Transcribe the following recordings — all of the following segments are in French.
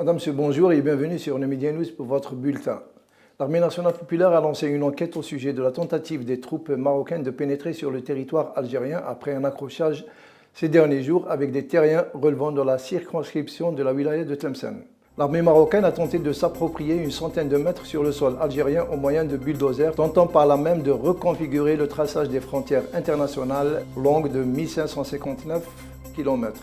Madame, Monsieur, bonjour et bienvenue sur le Média News pour votre bulletin. L'Armée nationale populaire a lancé une enquête au sujet de la tentative des troupes marocaines de pénétrer sur le territoire algérien après un accrochage ces derniers jours avec des terriens relevant de la circonscription de la wilaya de Tlemcen. L'armée marocaine a tenté de s'approprier une centaine de mètres sur le sol algérien au moyen de bulldozers, tentant par là même de reconfigurer le traçage des frontières internationales longues de 1559 km.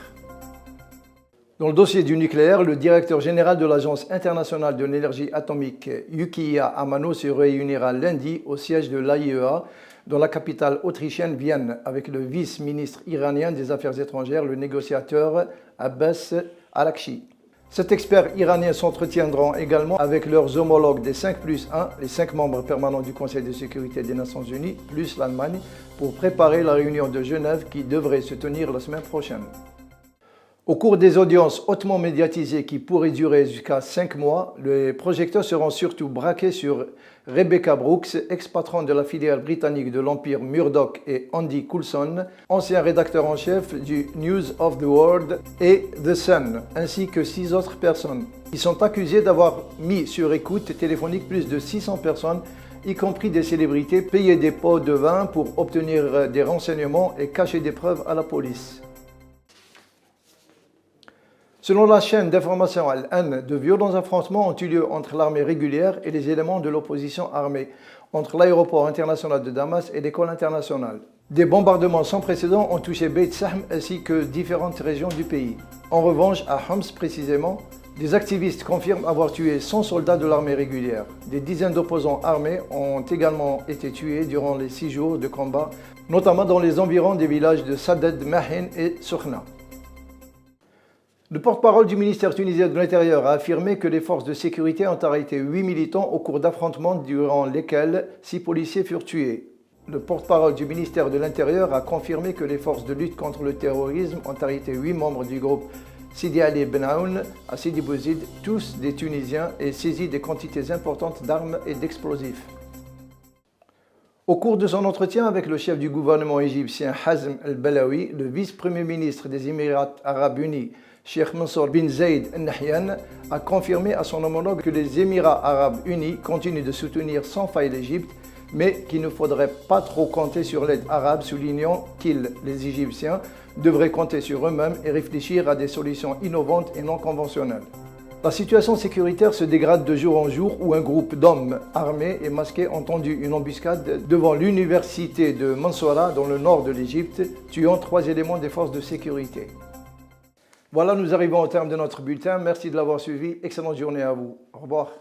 Dans le dossier du nucléaire, le directeur général de l'Agence internationale de l'énergie atomique, Yukiya Amano, se réunira lundi au siège de l'AIEA dans la capitale autrichienne Vienne avec le vice-ministre iranien des Affaires étrangères, le négociateur Abbas Araghchi. Cet expert iranien s'entretiendra également avec leurs homologues des 5+1, les 5 membres permanents du Conseil de sécurité des Nations Unies, plus l'Allemagne, pour préparer la réunion de Genève qui devrait se tenir la semaine prochaine. Au cours des audiences hautement médiatisées qui pourraient durer jusqu'à 5 mois, les projecteurs seront surtout braqués sur Rebecca Brooks, ex-patron de la filiale britannique de l'Empire Murdoch, et Andy Coulson, ancien rédacteur en chef du News of the World et The Sun, ainsi que 6 autres personnes. Ils sont accusés d'avoir mis sur écoute téléphonique plus de 600 personnes, y compris des célébrités, payer des pots de vin pour obtenir des renseignements et cacher des preuves à la police. Selon la chaîne d'information Al-An, de violents affrontements ont eu lieu entre l'armée régulière et les éléments de l'opposition armée, entre l'aéroport international de Damas et l'école internationale. Des bombardements sans précédent ont touché Beit Sahm ainsi que différentes régions du pays. En revanche, à Homs précisément, des activistes confirment avoir tué 100 soldats de l'armée régulière. Des dizaines d'opposants armés ont également été tués durant les 6 jours de combat, notamment dans les environs des villages de Saded, Mahin et Soukhna. Le porte-parole du ministère tunisien de l'Intérieur a affirmé que les forces de sécurité ont arrêté 8 militants au cours d'affrontements durant lesquels 6 policiers furent tués. Le porte-parole du ministère de l'Intérieur a confirmé que les forces de lutte contre le terrorisme ont arrêté 8 membres du groupe Sidi Ali Ben Aoun à Sidi Bouzid, tous des Tunisiens, et saisi des quantités importantes d'armes et d'explosifs. Au cours de son entretien avec le chef du gouvernement égyptien Hazm al-Balawi, le vice-premier ministre des Émirats arabes unis, Cheikh Mansour bin Zayed Al Nahyan, a confirmé à son homologue que les Émirats arabes unis continuent de soutenir sans faille l'Égypte, mais qu'il ne faudrait pas trop compter sur l'aide arabe, soulignant qu'ils, les Égyptiens, devraient compter sur eux-mêmes et réfléchir à des solutions innovantes et non conventionnelles. La situation sécuritaire se dégrade de jour en jour où un groupe d'hommes armés et masqués ont tendu une embuscade devant l'université de Mansoura dans le nord de l'Égypte, tuant 3 éléments des forces de sécurité. Voilà, nous arrivons au terme de notre bulletin. Merci de l'avoir suivi. Excellente journée à vous. Au revoir.